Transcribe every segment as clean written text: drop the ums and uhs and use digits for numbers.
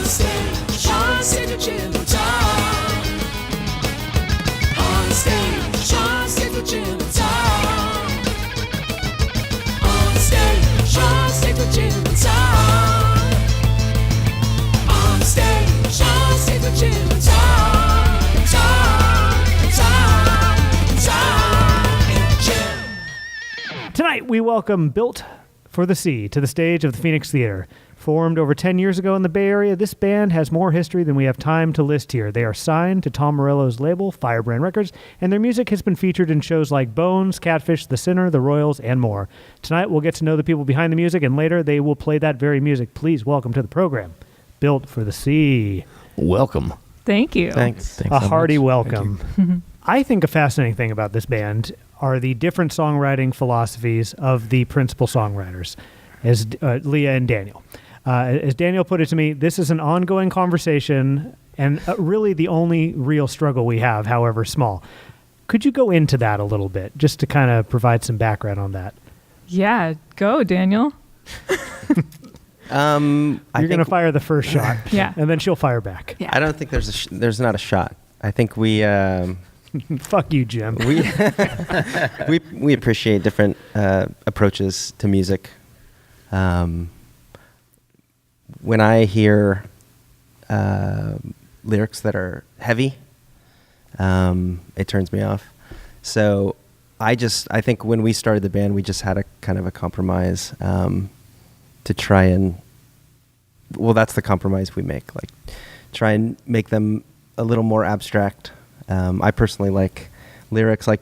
stage, on stage with Jim and Tom. On stage with Jim and Tom. On stage with Jim and Tom. On stage with Jim and Tom. Tom and Jim. Tonight, we welcome Built for the Sea to the stage of the Phoenix Theater. Formed over 10 years ago in the Bay Area, this band has more history than we have time to list here. They are signed to Tom Morello's label, Firebrand Records, and their music has been featured in shows like Bones, Catfish, The Sinner, The Royals, and more. Tonight, we'll get to know the people behind the music, and later they will play that very music. Please welcome to the program, Built for the Sea. Welcome. Thank you. Thanks A so hearty much. welcome. I think a fascinating thing about this band are the different songwriting philosophies of the principal songwriters, as Leah and Daniel. As Daniel put it to me, this is an ongoing conversation and really the only real struggle we have, however small. Could you go into that a little bit, just to kind of provide some background on that? Yeah, go, Daniel. You're going to fire the first shot, Yeah. and then she'll fire back. Yeah. I don't think there's not a shot. I think we Fuck you, Jim. we appreciate different approaches to music. When I hear lyrics that are heavy, it turns me off. So I think when we started the band, we just had a kind of a compromise to try and, well, that's the compromise we make. Like, try and make them a little more abstract. I personally like lyrics. Like,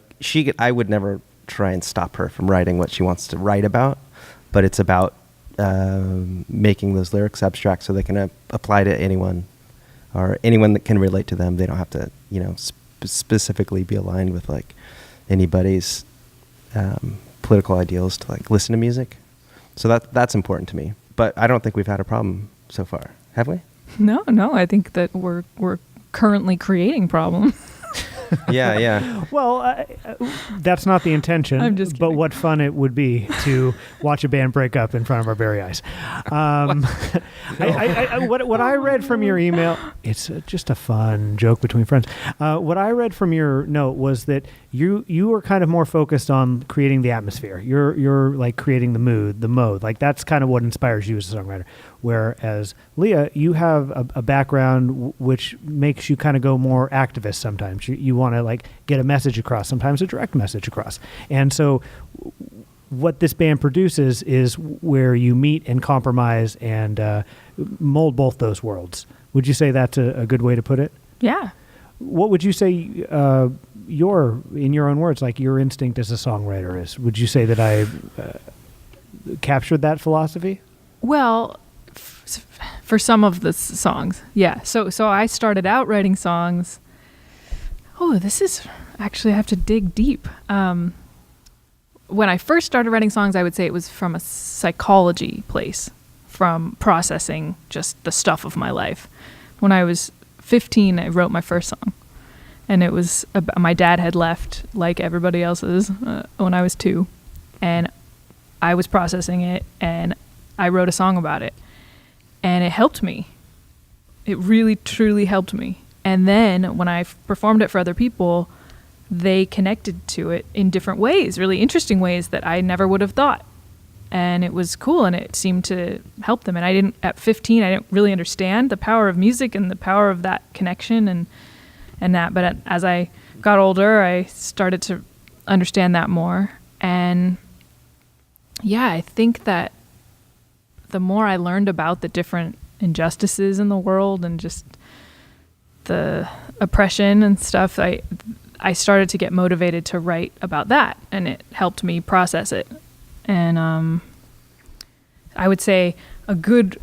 I would never try and stop her from writing what she wants to write about, but it's about making those lyrics abstract so they can apply to anyone, or anyone that can relate to them. They don't have to, specifically be aligned with like anybody's political ideals to like listen to music. So that's important to me. But I don't think we've had a problem so far, have we? No, I think that we're currently creating problems. Yeah. Well, that's not the intention. I'm just but kidding. what fun it would be to watch a band break up in front of our very eyes. What I read from your email, it's just a fun joke between friends. What I read from your note was that you were kind of more focused on creating the atmosphere. You're like creating the mood, the mode. Like, that's kind of what inspires you as a songwriter. Whereas Leah, you have a background which makes you kind of go more activist sometimes. You want to like get a message across, sometimes a direct message across. And so what this band produces is where you meet and compromise and mold both those worlds. Would you say that's a good way to put it? Yeah. What would you say in your own words, like your instinct as a songwriter is? Would you say that I captured that philosophy? Well, for some of the songs, yeah. So I started out writing songs. Oh, this is actually, I have to dig deep. When I first started writing songs, I would say it was from a psychology place, from processing just the stuff of my life. When I was 15, I wrote my first song. And it was, my dad had left, like everybody else's, when I was 2. And I was processing it, and I wrote a song about it. And it helped me. It really, truly helped me. And then when I performed it for other people, they connected to it in different ways, really interesting ways that I never would have thought. And it was cool, and it seemed to help them. And at 15, I didn't really understand the power of music and the power of that connection and that. But as I got older, I started to understand that more. And yeah, I think that the more I learned about the different injustices in the world and just the oppression and stuff, I started to get motivated to write about that, and it helped me process it. And I would say a good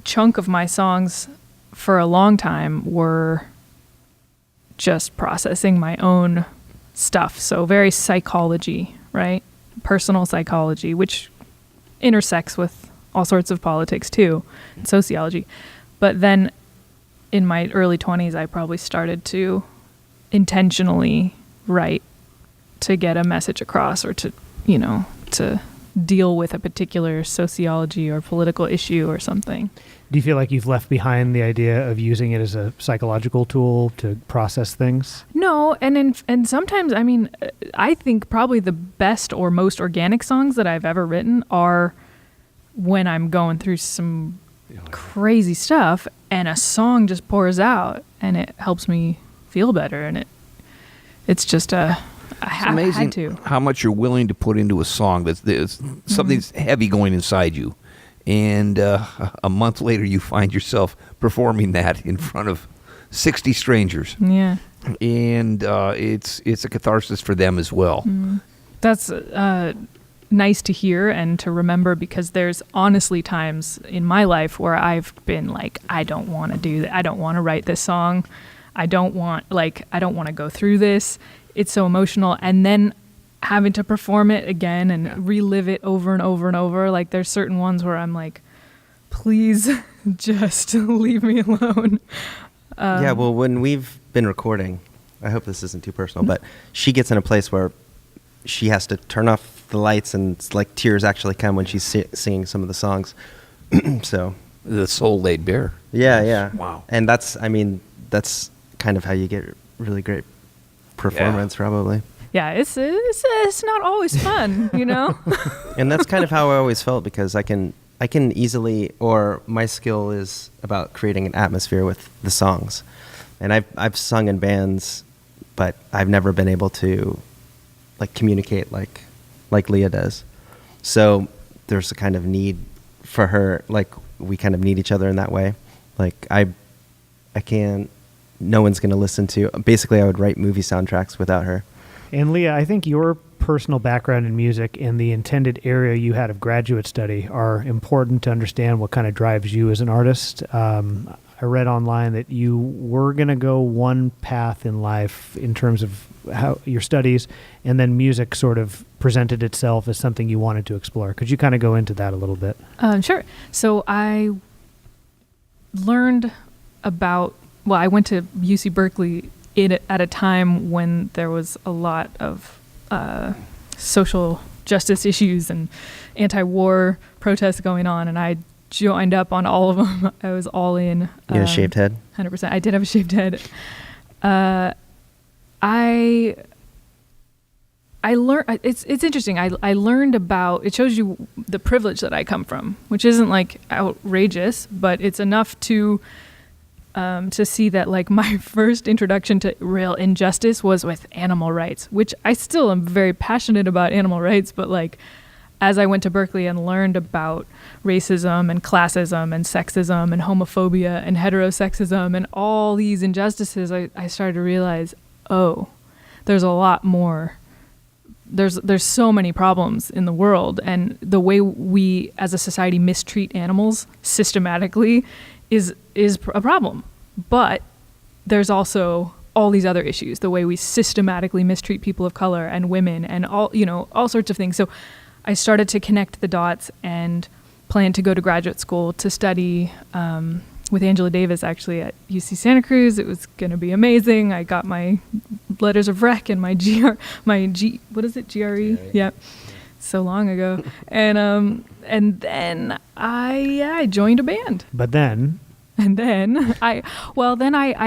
chunk of my songs for a long time were just processing my own stuff. So very psychology, right? Personal psychology, which intersects with all sorts of politics too, and sociology. But then in my early 20s, I probably started to intentionally write to get a message across, or to deal with a particular sociology or political issue or something. Do you feel like you've left behind the idea of using it as a psychological tool to process things? No, and sometimes, I mean, I think probably the best or most organic songs that I've ever written are when I'm going through some crazy stuff and a song just pours out and it helps me feel better, and it's just It's amazing how much you're willing to put into a song. There's something's heavy going inside you. And a month later, you find yourself performing that in front of 60 strangers. Yeah. And it's a catharsis for them as well. That's nice to hear and to remember, because there's honestly times in my life where I've been like, I don't want to do that. I don't want to write this song. I don't want to go through this. It's so emotional. And then having to perform it again and relive it over and over and over. Like, there's certain ones where I'm like, please just leave me alone. Yeah, well, when we've been recording, I hope this isn't too personal, but she gets in a place where she has to turn off the lights, and it's like tears actually come when she's singing some of the songs. So the soul laid bare. Yeah. Wow. And that's kind of how you get really great performance, probably. Yeah, it's not always fun, you know? And that's kind of how I always felt, because I can easily, or my skill is about creating an atmosphere with the songs. And I've sung in bands, but I've never been able to like communicate like Leah does. So there's a kind of need for her, like we kind of need each other in that way. Like I can't, no one's going to listen to, basically I would write movie soundtracks without her. And Leah, I think your personal background in music and the intended area you had of graduate study are important to understand what kind of drives you as an artist. I read online that you were going to go one path in life in terms of how your studies, and then music sort of presented itself as something you wanted to explore. Could you kind of go into that a little bit? Sure. So I learned about, well, I went to UC Berkeley at a time when there was a lot of social justice issues and anti-war protests going on, and I joined up on all of them. I was all in. You had a shaved head? 100%. I did have a shaved head. I learned, it's interesting. I learned about, it shows you the privilege that I come from, which isn't like outrageous, but it's enough to see that like my first introduction to real injustice was with animal rights, which I still am very passionate about animal rights, but like as I went to Berkeley and learned about racism and classism and sexism and homophobia and heterosexism and all these injustices, I started to realize, oh, there's a lot more. There's so many problems in the world, and the way we as a society mistreat animals systematically is a problem. But there's also all these other issues, the way we systematically mistreat people of color and women and all sorts of things. So I started to connect the dots and planned to go to graduate school to study with Angela Davis, actually, at UC Santa Cruz. It was going to be amazing. I got my letters of rec and my GRE? Yep. So long ago. And then I joined a band. But then... And then I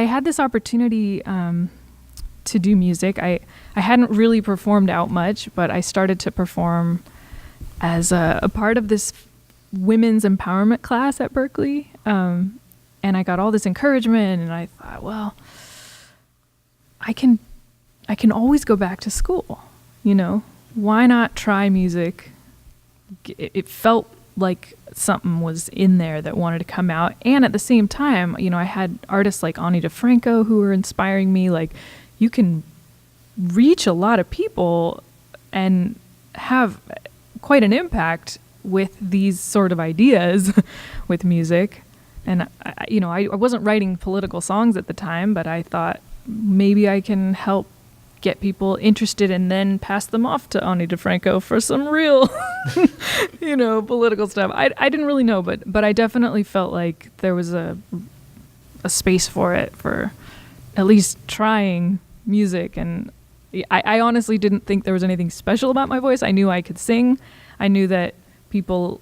had this opportunity to do music. I hadn't really performed out much, but I started to perform as a part of this women's empowerment class at Berkeley. And I got all this encouragement, and I thought, well, I can always go back to school, why not try music? It felt like something was in there that wanted to come out. And at the same time, I had artists like Ani DeFranco who were inspiring me. Like, you can reach a lot of people and have quite an impact with these sort of ideas with music. And, I wasn't writing political songs at the time, but I thought maybe I can help get people interested and then pass them off to Ani DeFranco for some real, political stuff. I didn't really know, but I definitely felt like there was a space for it, for at least trying music. And I honestly didn't think there was anything special about my voice. I knew I could sing. I knew that people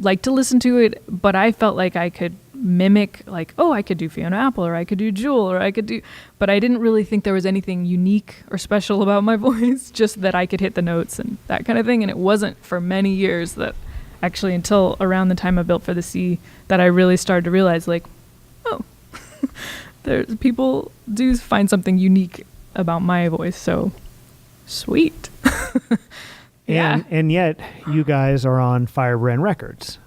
like to listen to it, but I felt like I could mimic, like, oh, I could do Fiona Apple, or I could do Jewel, or I could do, but I didn't really think there was anything unique or special about my voice, just that I could hit the notes and that kind of thing. And it wasn't for many years that actually, until around the time I Built for the Sea, that I really started to realize, like, oh, there's people do find something unique about my voice. So sweet. Yeah. And yet you guys are on Firebrand Records,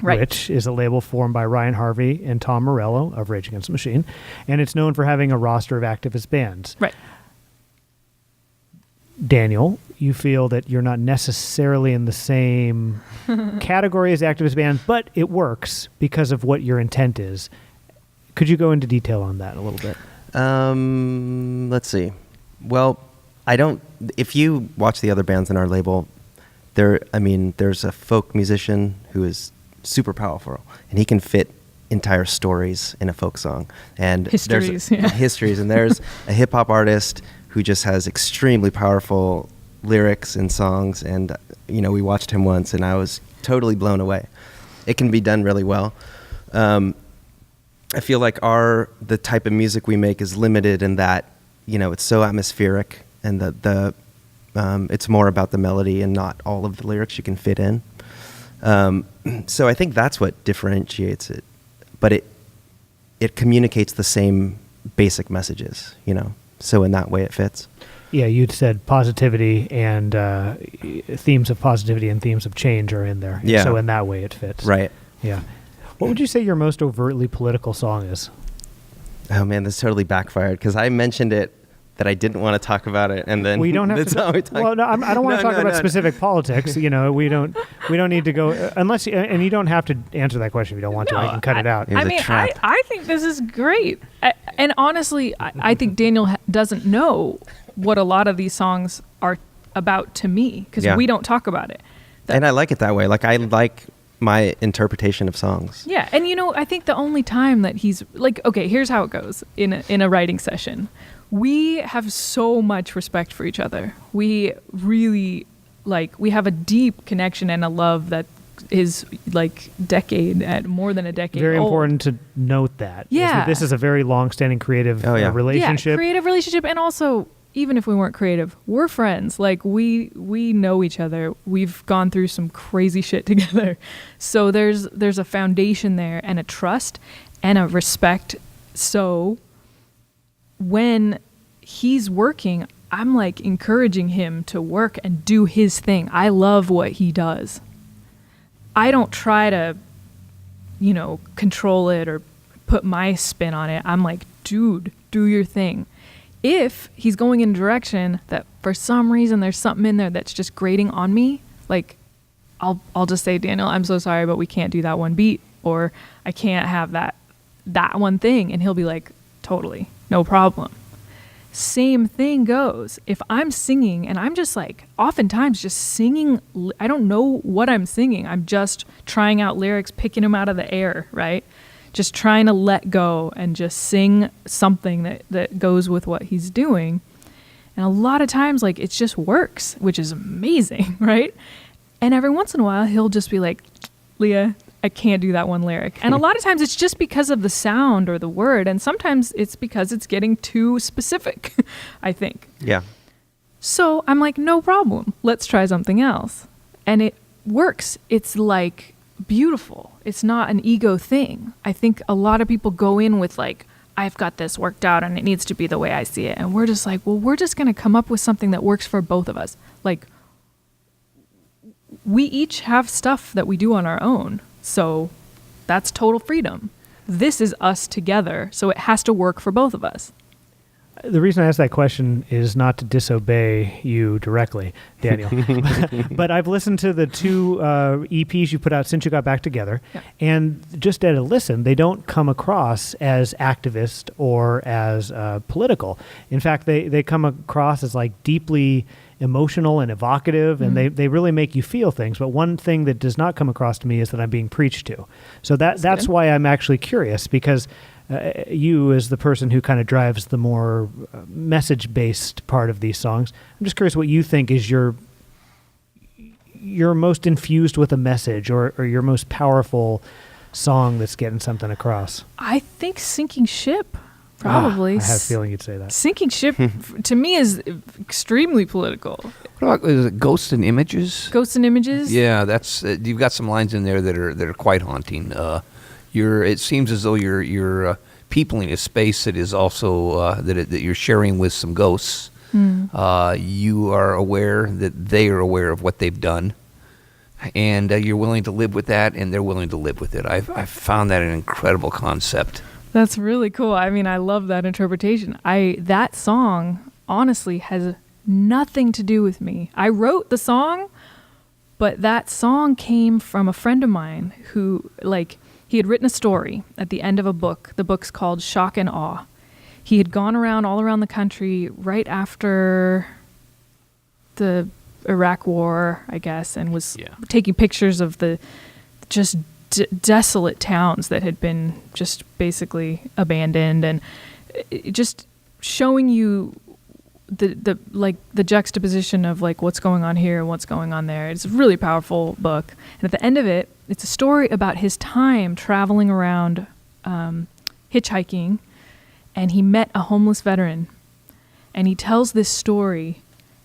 right, which is a label formed by Ryan Harvey and Tom Morello of Rage Against the Machine, and it's known for having a roster of activist bands. Right. Daniel, you feel that you're not necessarily in the same category as activist bands, but it works because of what your intent is. Could you go into detail on that a little bit? Let's see. Well, if you watch the other bands in our label, there's a folk musician who is super powerful, and he can fit entire stories in a folk song. And histories, histories, and there's a hip hop artist who just has extremely powerful lyrics and songs. And, we watched him once and I was totally blown away. It can be done really well. I feel like the type of music we make is limited in that, it's so atmospheric, and it's more about the melody and not all of the lyrics you can fit in. So I think that's what differentiates it, but it communicates the same basic messages, so in that way it fits. Yeah, you'd said positivity and themes of positivity and themes of change are in there. Yeah. So in that way it fits. Right. Yeah. What would you say your most overtly political song is? Oh man, this totally backfired because I mentioned it that I didn't want to talk about it, and then we don't have to. Well, no, I don't want to talk about specific politics. We don't need to go unless, and you don't have to answer that question if you don't want to. I can cut it out. I think this is great, and honestly, I think Daniel doesn't know what a lot of these songs are about to me because we don't talk about it. And I like it that way. Like I like my interpretation of songs. Yeah, and I think the only time that he's like, okay, here's how it goes in a writing session. We have so much respect for each other. We really we have a deep connection and a love that is more than a decade very old. Important to note that. Yeah. This is a very long-standing creative relationship. Yeah, creative relationship, and also, even if we weren't creative, we're friends. Like, we know each other. We've gone through some crazy shit together. So there's a foundation there and a trust and a respect. So when he's working, I'm encouraging him to work and do his thing. I love what he does. I don't try to, control it or put my spin on it. I'm like, dude, do your thing. If he's going in a direction that for some reason there's something in there that's just grating on me, I'll just say, Daniel, I'm so sorry, but we can't do that one beat, or I can't have that one thing. And he'll be like, totally, no problem. Same thing goes. If I'm singing and I'm just oftentimes just singing, I don't know what I'm singing. I'm just trying out lyrics, picking them out of the air, right? Just trying to let go and just sing something that goes with what he's doing. And a lot of times, it just works, which is amazing, right? And every once in a while, he'll just be like, Leah, I can't do that one lyric. And a lot of times it's just because of the sound or the word. And sometimes it's because it's getting too specific, I think. Yeah. So I'm like, no problem. Let's try something else. And it works. It's beautiful. It's not an ego thing. I think a lot of people go in with I've got this worked out and it needs to be the way I see it. And we're just we're just going to come up with something that works for both of us. We each have stuff that we do on our own. So that's total freedom. This is us together. So it has to work for both of us. The reason I asked that question is not to disobey you directly, Daniel. But I've listened to the two EPs you put out since you got back together. Yeah. And just at a listen, they don't come across as activist or as political. In fact, they come across as deeply emotional and evocative, and they really make you feel things. But one thing that does not come across to me is that I'm being preached to. So that's why I'm actually curious, because you, as the person who kind of drives the more message-based part of these songs, I'm just curious what you think is your you're most infused with a message, or your most powerful song that's getting something across? I think Sinking Ship, probably. I have a feeling you'd say that. Sinking Ship, to me, is extremely political. What about, is it Ghosts and Images? Ghosts and Images? Yeah, that's you've got some lines in there that are quite haunting. It seems as though you're peopling a space that is also that you're sharing with some ghosts. You are aware that they are aware of what they've done, and you're willing to live with that, and they're willing to live with it. I've found that an incredible concept. That's really cool. I mean, I love that interpretation. That song honestly has nothing to do with me. I wrote the song, but that song came from a friend of mine who, he had written a story at the end of a book. The book's called Shock and Awe. He had gone all around the country right after the Iraq War, I guess, and was taking pictures of the just desolate towns that had been just basically abandoned, and just showing you the juxtaposition of what's going on here and what's going on there. It's a really powerful book. And at the end of it, it's a story about his time traveling around hitchhiking, and he met a homeless veteran, and he tells this story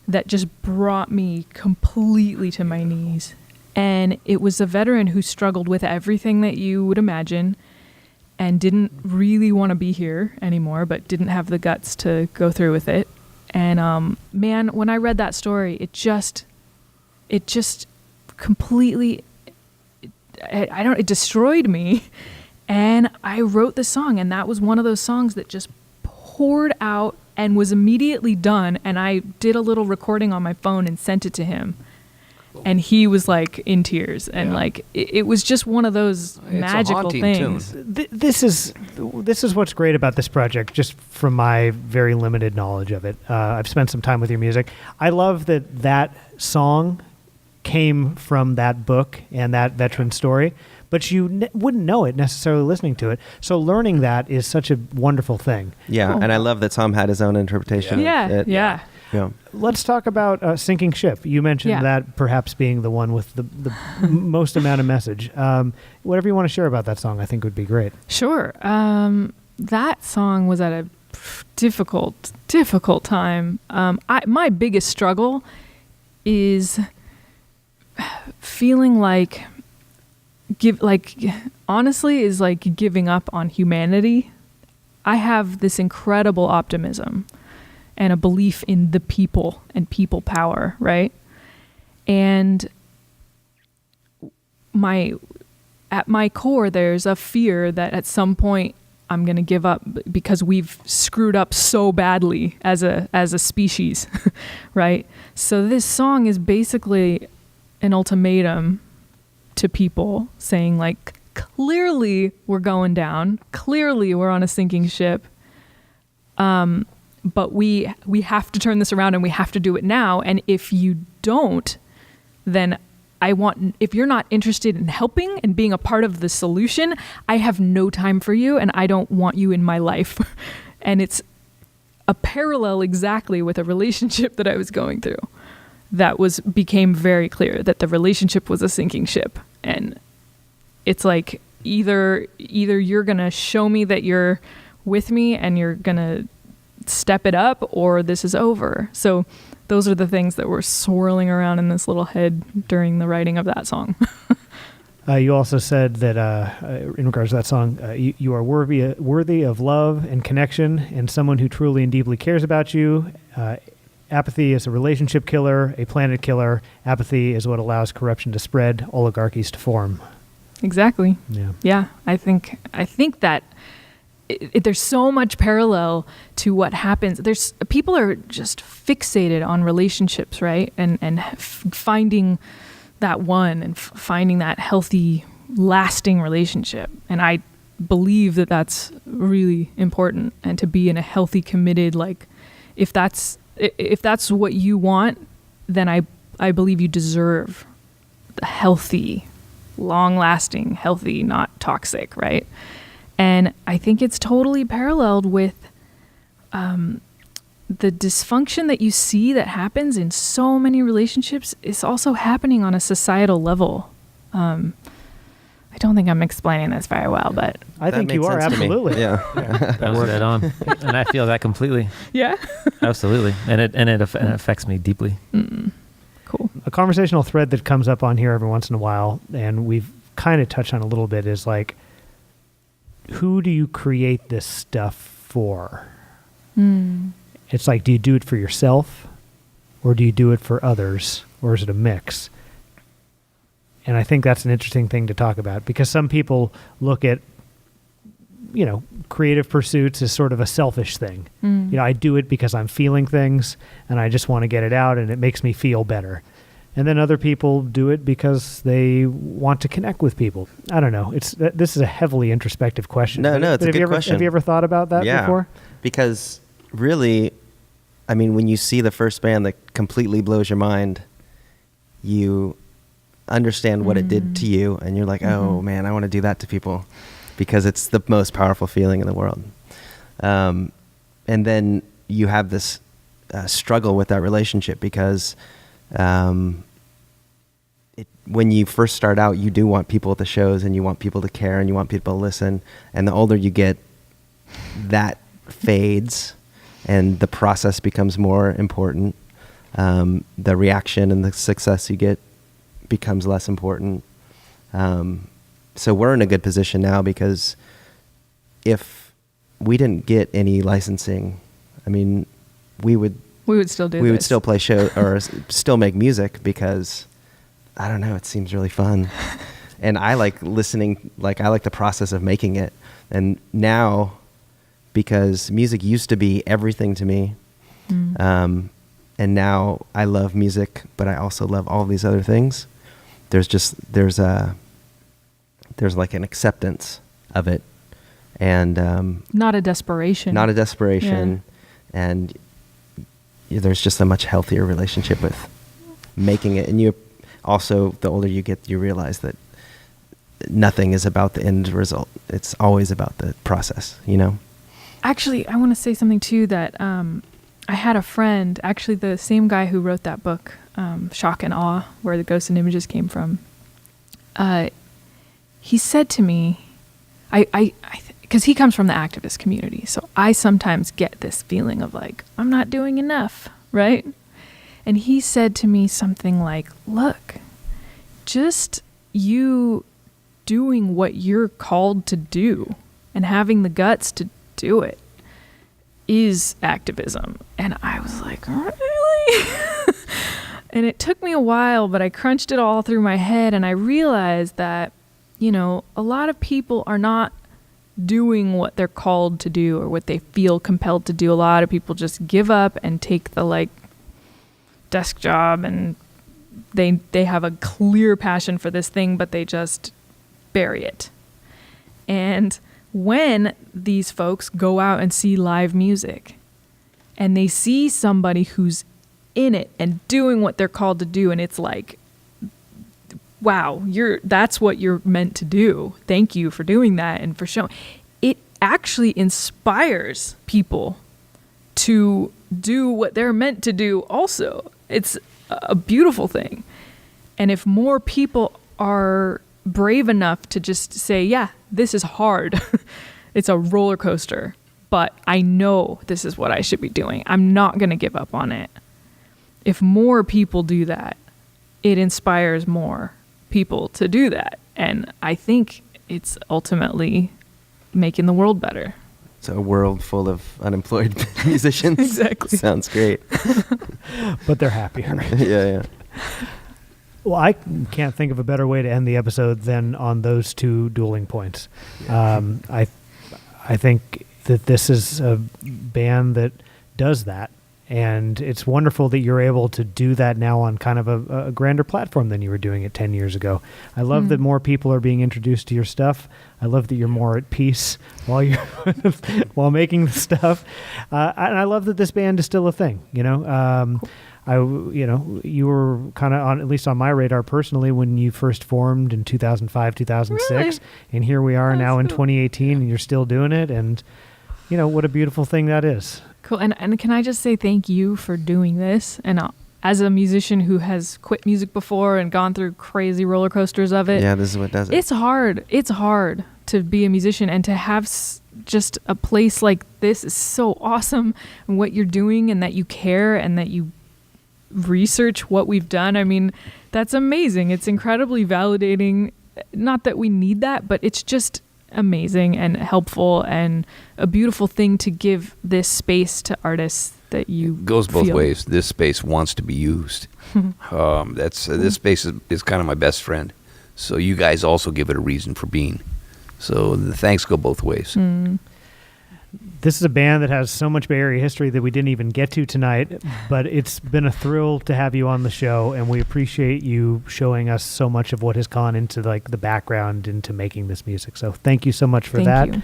that just brought me completely to my knees. And it was a veteran who struggled with everything that you would imagine and didn't really want to be here anymore, but didn't have the guts to go through with it. And man, when I read that story, it just completely, it destroyed me. And I wrote the song, and that was one of those songs that just poured out and was immediately done. And I did a little recording on my phone and sent it to him. And he was in tears, and it was just one of those magical things. This is what's great about this project, just from my very limited knowledge of it. I've spent some time with your music. I love that song came from that book and that veteran story, but you wouldn't know it necessarily listening to it. So learning that is such a wonderful thing. Yeah, and I love that Tom had his own interpretation. Yeah. Let's talk about Sinking Ship. You mentioned that perhaps being the one with the most amount of message. Whatever you want to share about that song, I think would be great. Sure. That song was at a difficult time. My biggest struggle is feeling honestly is giving up on humanity. I have this incredible optimism and a belief in the people and people power, right? And at my core, there's a fear that at some point I'm going to give up because we've screwed up so badly as a species, right? So this song is basically an ultimatum to people saying clearly we're going down, clearly we're on a sinking ship, but we have to turn this around, and we have to do it now. And if you don't, then if you're not interested in helping and being a part of the solution, I have no time for you, and I don't want you in my life. And it's a parallel exactly with a relationship that I was going through. That became very clear that the relationship was a sinking ship. And it's either you're going to show me that you're with me and you're going to step it up, or this is over. So those are the things that were swirling around in this little head during the writing of that song. You also said that in regards to that song, you are worthy of love and connection, and someone who truly and deeply cares about you. Apathy is a relationship killer, a planet killer. Apathy is what allows corruption to spread, oligarchies to form. Exactly. Yeah. I think that there's so much parallel to what happens. People are just fixated on relationships, right? And finding that one and finding that healthy, lasting relationship. And I believe that that's really important. And to be in a healthy, committed, if that's what you want, then I believe you deserve the healthy, long-lasting, healthy, not toxic, right? And I think it's totally paralleled with the dysfunction that you see that happens in so many relationships is also happening on a societal level. I don't think I'm explaining this very well, but I think you are, absolutely. Yeah. That was dead on. And I feel that completely. yeah. Absolutely. And it affects me deeply. Cool. A conversational thread that comes up on here every once in a while, and we've kind of touched on a little bit, is like, who do you create this stuff for? It's like, do you do it for yourself, or do you do it for others, or is it a mix? And I think that's an interesting thing to talk about, because some people look at, creative pursuits as sort of a selfish thing. I do it because I'm feeling things and I just want to get it out and it makes me feel better. And then other people do it because they want to connect with people. I don't know. This is a heavily introspective question. No, it's a good question. Have you ever thought about that before? Because really, I mean, when you see the first band that completely blows your mind, you understand what it did to you, and you're like, oh man, I want to do that to people, because it's the most powerful feeling in the world. And then you have this struggle with that relationship, because when you first start out, you do want people at the shows, and you want people to care, and you want people to listen. And the older you get, that fades, and the process becomes more important. The reaction and the success you get becomes less important. So we're in a good position now, because if we didn't get any licensing, I mean, we would still do this. We would still play show or still make music, because I don't know, it seems really fun. And I like listening, I like the process of making it. And now, because music used to be everything to me, and now I love music, but I also love all these other things. There's like an acceptance of it, and not a desperation. Yeah. And there's just a much healthier relationship with making it. And you also, the older you get, you realize that nothing is about the end result. It's always about the process, Actually, I want to say something too, that I had a friend, actually the same guy who wrote that book, Shock and Awe, where the Ghosts and Images came from. He said to me, because he comes from the activist community, so I sometimes get this feeling of like, I'm not doing enough, right? And he said to me something like, look, just you doing what you're called to do and having the guts to do it is activism. And I was like, really? And it took me a while, but I crunched it all through my head, and I realized that, a lot of people are not doing what they're called to do or what they feel compelled to do. A lot of people just give up and take the desk job, and they have a clear passion for this thing, but they just bury it. And when these folks go out and see live music and they see somebody who's in it and doing what they're called to do, and it's like, wow, that's what you're meant to do. Thank you for doing that and for showing. It actually inspires people to do what they're meant to do also. It's a beautiful thing. And if more people are brave enough to just say, yeah, this is hard. It's a roller coaster, but I know this is what I should be doing. I'm not going to give up on it. If more people do that, it inspires more people to do that. And I think it's ultimately making the world better. It's a world full of unemployed musicians. Exactly. Sounds great. But they're happier. Yeah. Well, I can't think of a better way to end the episode than on those two dueling points. I think that this is a band that does that, and it's wonderful that you're able to do that now on kind of a grander platform than you were doing it 10 years ago. I love that more people are being introduced to your stuff. I love that you're more at peace while you're while making the stuff, and I love that this band is still a thing. Cool. You were kind of on, at least on my radar personally, when you first formed in 2005, 2006, really? And here we are now in cool. 2018, and you're still doing it, and what a beautiful thing that is. Cool. And can I just say thank you for doing this? And as a musician who has quit music before and gone through crazy roller coasters of it. Yeah, this is what does it. It's hard. It's hard to be a musician, and to have just a place like this is so awesome, and what you're doing, and that you care, and that you research what we've done. I mean, that's amazing. It's incredibly validating. Not that we need that, but it's just amazing and helpful and a beautiful thing to give this space to artists that you goes both feel. ways. This space wants to be used. This space is kind of my best friend. So you guys also give it a reason for being. So the thanks go both ways. This is a band that has so much Bay Area history that we didn't even get to tonight, but it's been a thrill to have you on the show, and we appreciate you showing us so much of what has gone into like the background into making this music. So thank you so much for that. You.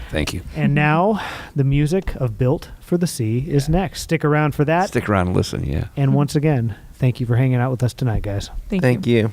Thank you. And now the music of Built for the Sea is next. Stick around for that. Stick around and listen, yeah. And once again, thank you for hanging out with us tonight, guys. Thank you.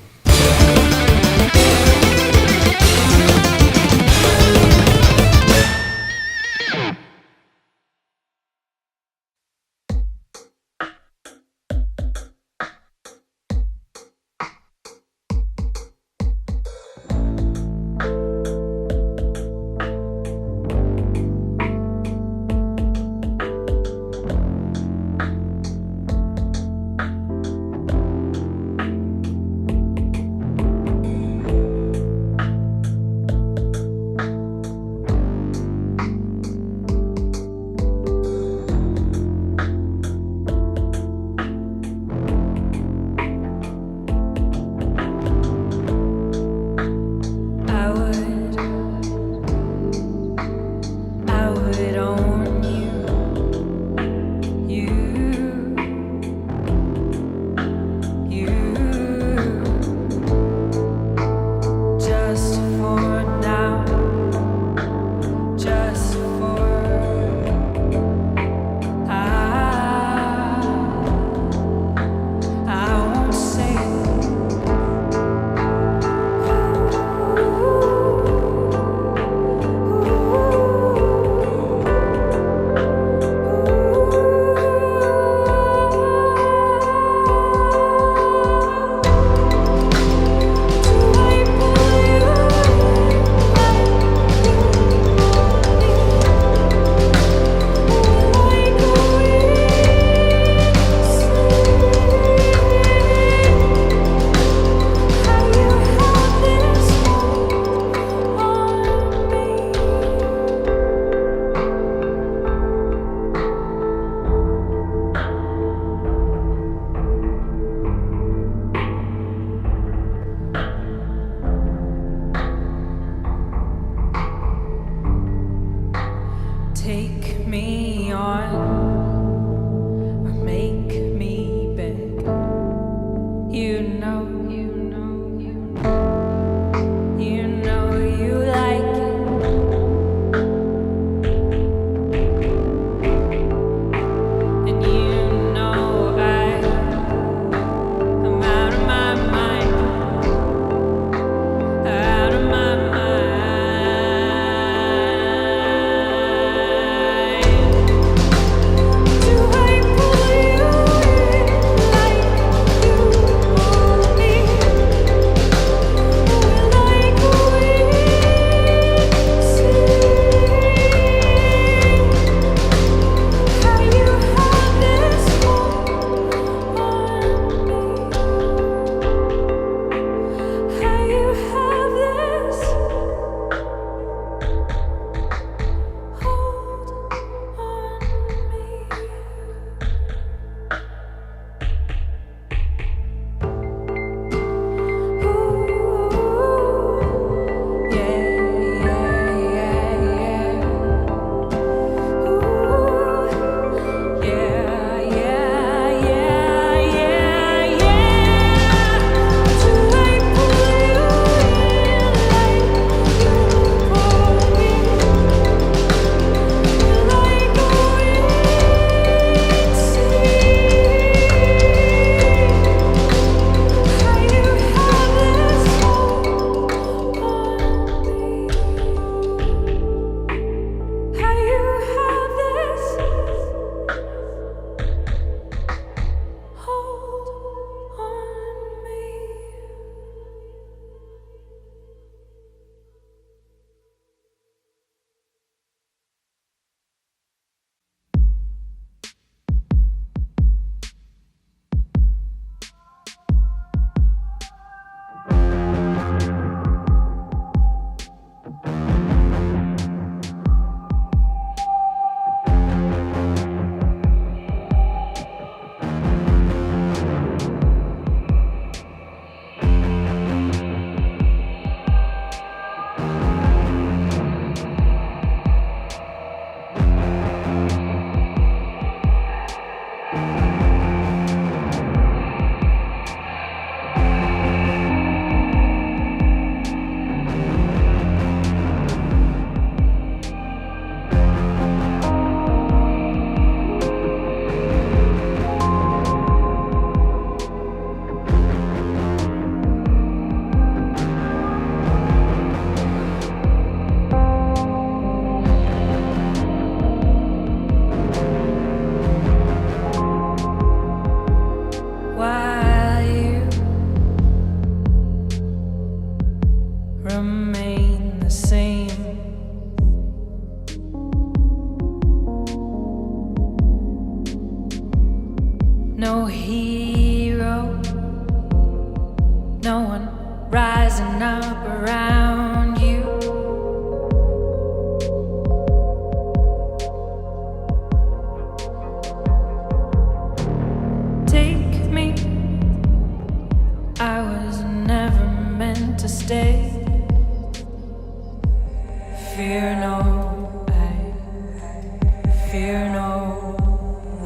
fear no, I fear no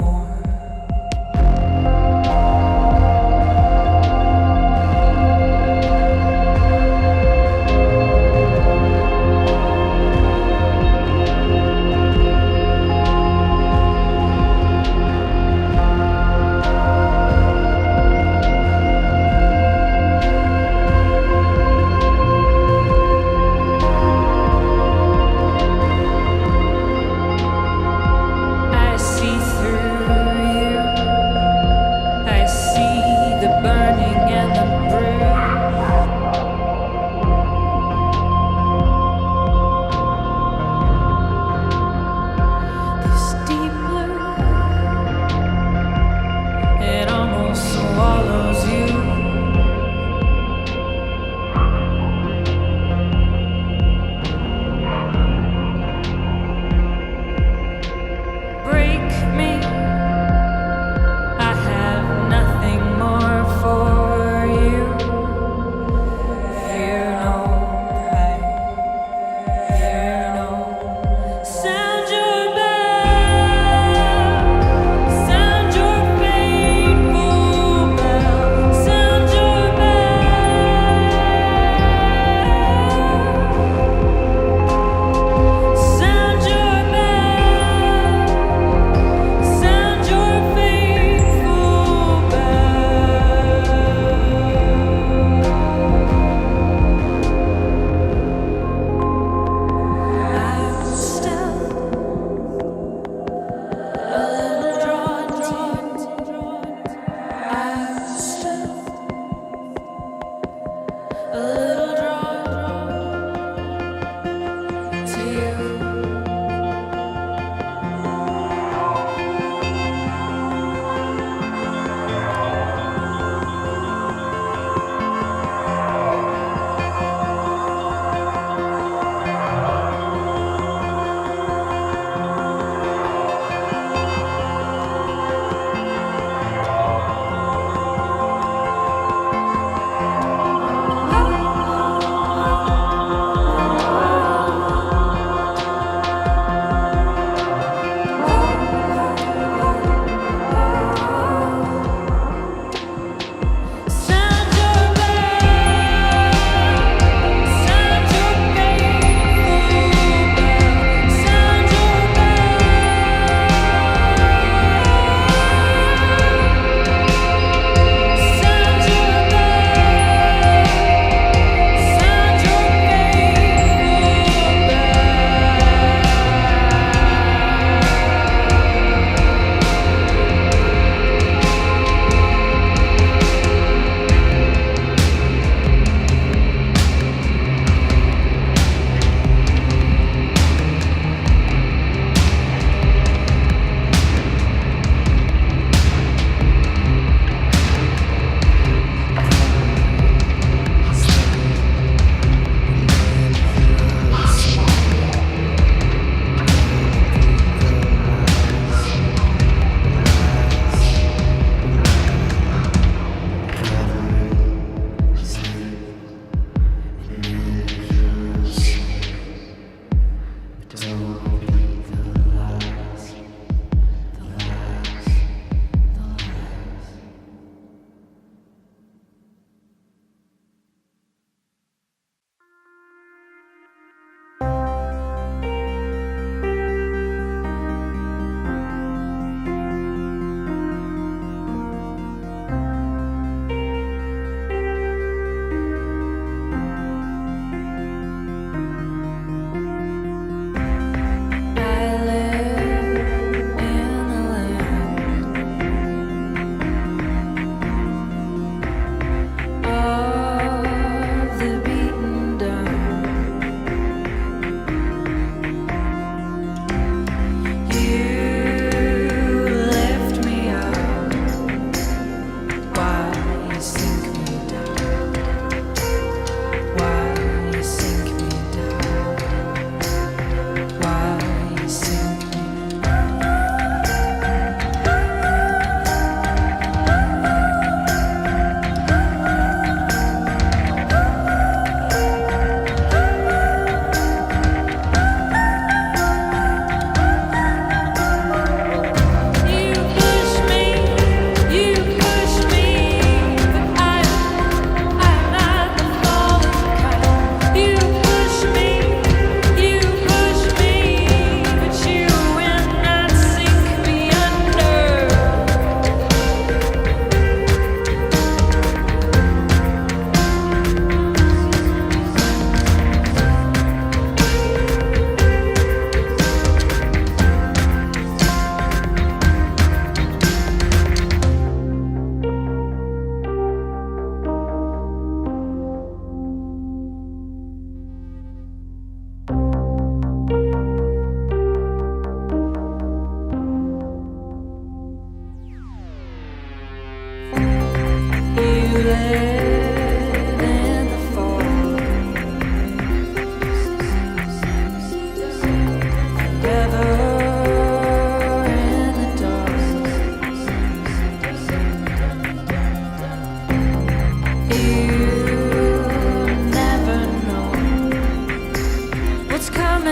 more.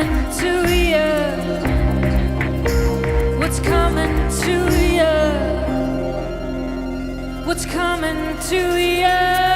coming to you? What's coming to you? What's coming to you?